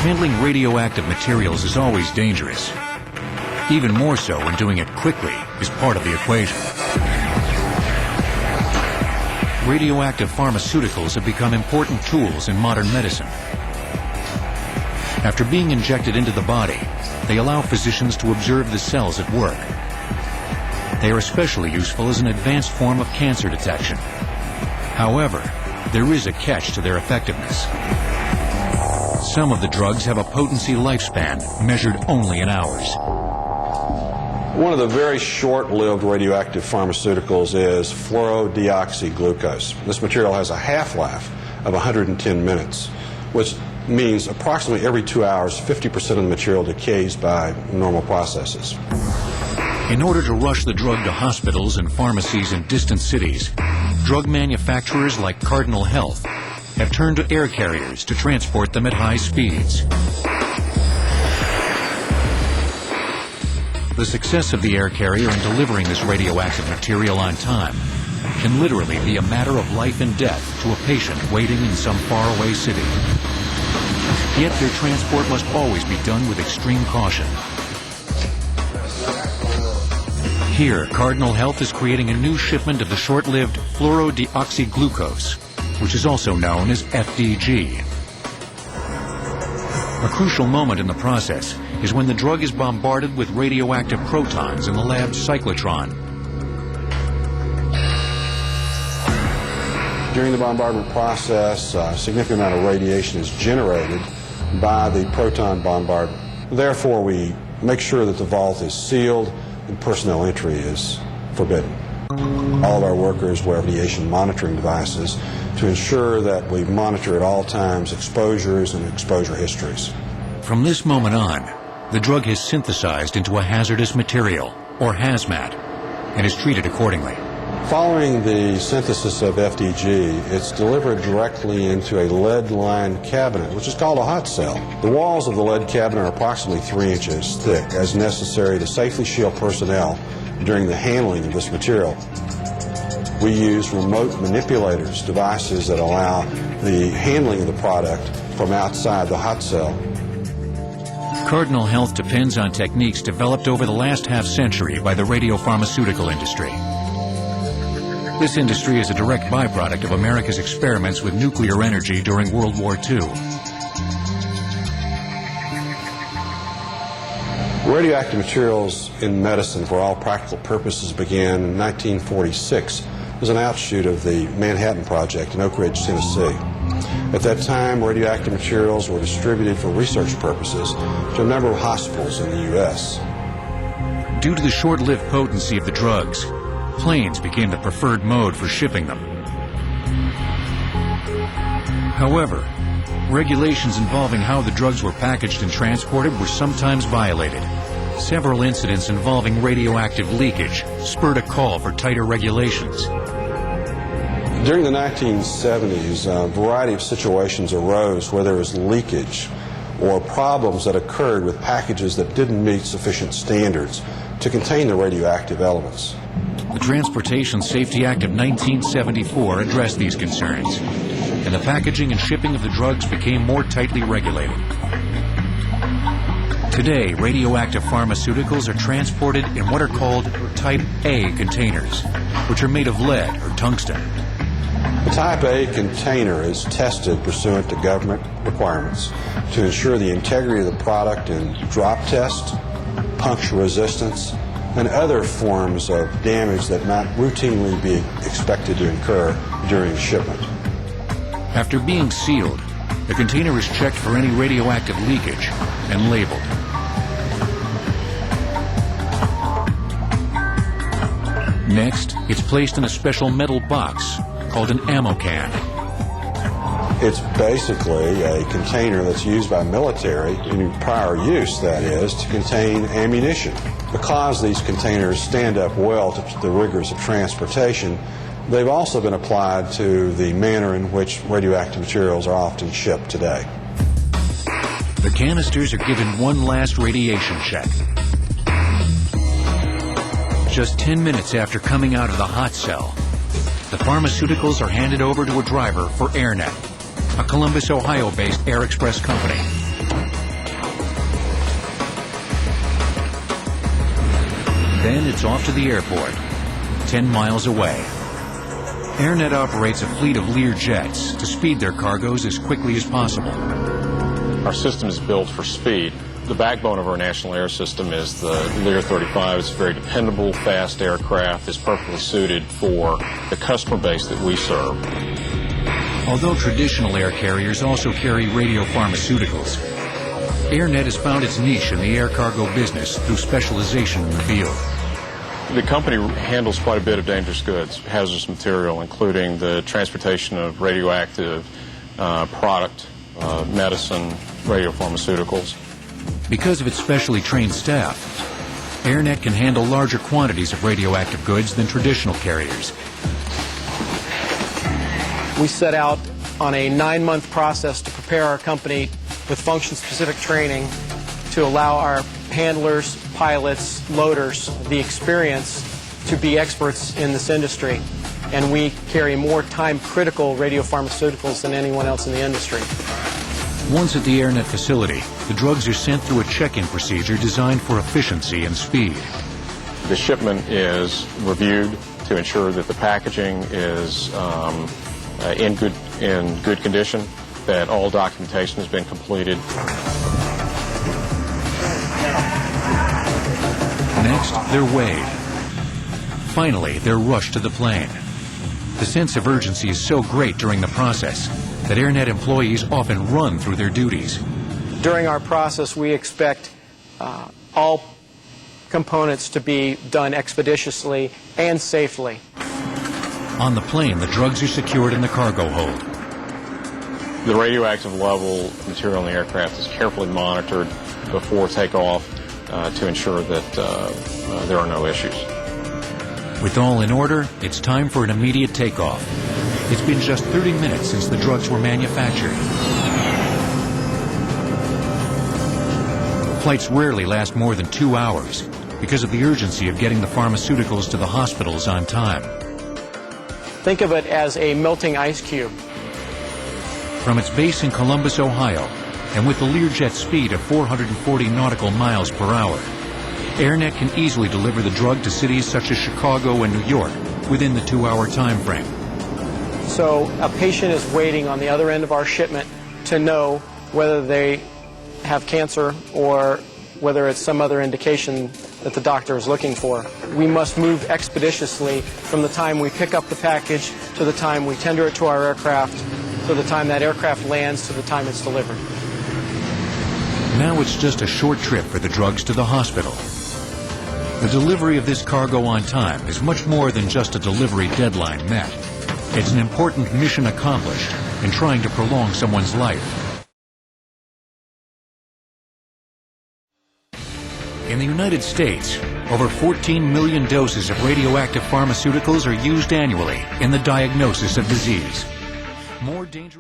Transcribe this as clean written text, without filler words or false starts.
Handling radioactive materials is always dangerous. Even more so when doing it quickly is part of the equation. Radioactive pharmaceuticals have become important tools in modern medicine. After being injected into the body, they allow physicians to observe the cells at work. They are especially useful as an advanced form of cancer detection. However, there is a catch to their effectiveness. Some of the drugs have a potency lifespan measured only in hours. One of the very short-lived radioactive pharmaceuticals is fluorodeoxyglucose. This material has a half-life of 110 minutes, which means approximately every 2 hours, 50% of the material decays by normal processes. In order to rush the drug to hospitals and pharmacies in distant cities, drug manufacturers like Cardinal Health have turned to air carriers to transport them at high speeds. The success of the air carrier in delivering this radioactive material on time can literally be a matter of life and death to a patient waiting in some faraway city. Yet their transport must always be done with extreme caution. Here, Cardinal Health is creating a new shipment of the short-lived fluorodeoxyglucose, which is also known as FDG. A crucial moment in the process is when the drug is bombarded with radioactive protons in the lab's cyclotron. During the bombardment process, a significant amount of radiation is generated by the proton bombardment. Therefore, we make sure that the vault is sealed and personnel entry is forbidden. All of our workers wear radiation monitoring devices to ensure that we monitor at all times exposures and exposure histories. From this moment on, the drug is synthesized into a hazardous material, or HazMat, and is treated accordingly. Following the synthesis of FDG, it's delivered directly into a lead-lined cabinet, which is called a hot cell. The walls of the lead cabinet are approximately 3 inches thick, as necessary to safely shield personnel during the handling of this material. We use remote manipulators, devices that allow the handling of the product from outside the hot cell. Cardinal Health depends on techniques developed over the last half-century by the radiopharmaceutical industry. This industry is a direct byproduct of America's experiments with nuclear energy during World War II. Radioactive materials in medicine, for all practical purposes, began in 1946 as an outshoot of the Manhattan Project in Oak Ridge, Tennessee. At that time, radioactive materials were distributed for research purposes to a number of hospitals in the U.S. Due to the short-lived potency of the drugs, planes became the preferred mode for shipping them. However, regulations involving how the drugs were packaged and transported were sometimes violated. Several incidents involving radioactive leakage spurred a call for tighter regulations. During the 1970s, a variety of situations arose where there was leakage or problems that occurred with packages that didn't meet sufficient standards to contain the radioactive elements. The Transportation Safety Act of 1974 addressed these concerns, and the packaging and shipping of the drugs became more tightly regulated. Today, radioactive pharmaceuticals are transported in what are called Type A containers, which are made of lead or tungsten. The Type A container is tested pursuant to government requirements to ensure the integrity of the product in drop test, puncture resistance, and other forms of damage that might routinely be expected to incur during shipment. After being sealed, the container is checked for any radioactive leakage and labeled. Next, it's placed in a special metal box called an ammo can. It's basically a container that's used by military, in prior use that is, to contain ammunition. Because these containers stand up well to the rigors of transportation, they've also been applied to the manner in which radioactive materials are often shipped today. The canisters are given one last radiation check. Just 10 minutes after coming out of the hot cell, the pharmaceuticals are handed over to a driver for AirNet, a Columbus, Ohio-based Air Express company. Then it's off to the airport, 10 miles away. AirNet operates a fleet of Lear jets to speed their cargoes as quickly as possible. Our system is built for speed. The backbone of our national air system is the Lear 35. It's a very dependable, fast aircraft. It's perfectly suited for the customer base that we serve. Although traditional air carriers also carry radiopharmaceuticals, AirNet has found its niche in the air cargo business through specialization in the field. The company handles quite a bit of dangerous goods, hazardous material, including the transportation of radioactive product, medicine, radiopharmaceuticals. Because of its specially trained staff, AirNet can handle larger quantities of radioactive goods than traditional carriers. We set out on a 9-month process to prepare our company with function-specific training to allow our handlers, pilots, loaders the experience to be experts in this industry. And we carry more time-critical radiopharmaceuticals than anyone else in the industry. Once at the AirNet facility, the drugs are sent through a check-in procedure designed for efficiency and speed. The shipment is reviewed to ensure that the packaging is in good condition, that all documentation has been completed. Next, they're weighed. Finally, they're rushed to the plane. The sense of urgency is so great during the process that AirNet employees often run through their duties. During our process, we expect all components to be done expeditiously and safely. On the plane, the drugs are secured in the cargo hold. The radioactive level of material in the aircraft is carefully monitored before takeoff to ensure that there are no issues. With all in order, it's time for an immediate takeoff. It's been just 30 minutes since the drugs were manufactured. Flights rarely last more than 2 hours because of the urgency of getting the pharmaceuticals to the hospitals on time. Think of it as a melting ice cube. From its base in Columbus, Ohio, and with the Learjet speed of 440 nautical miles per hour, AirNet can easily deliver the drug to cities such as Chicago and New York within the 2-hour time frame. So a patient is waiting on the other end of our shipment to know whether they have cancer or whether it's some other indication that the doctor is looking for. We must move expeditiously from the time we pick up the package to the time we tender it to our aircraft, to the time that aircraft lands, to the time it's delivered. Now it's just a short trip for the drugs to the hospital. The delivery of this cargo on time is much more than just a delivery deadline met. It's an important mission accomplished in trying to prolong someone's life. In the United States, over 14 million doses of radioactive pharmaceuticals are used annually in the diagnosis of disease. More dangerous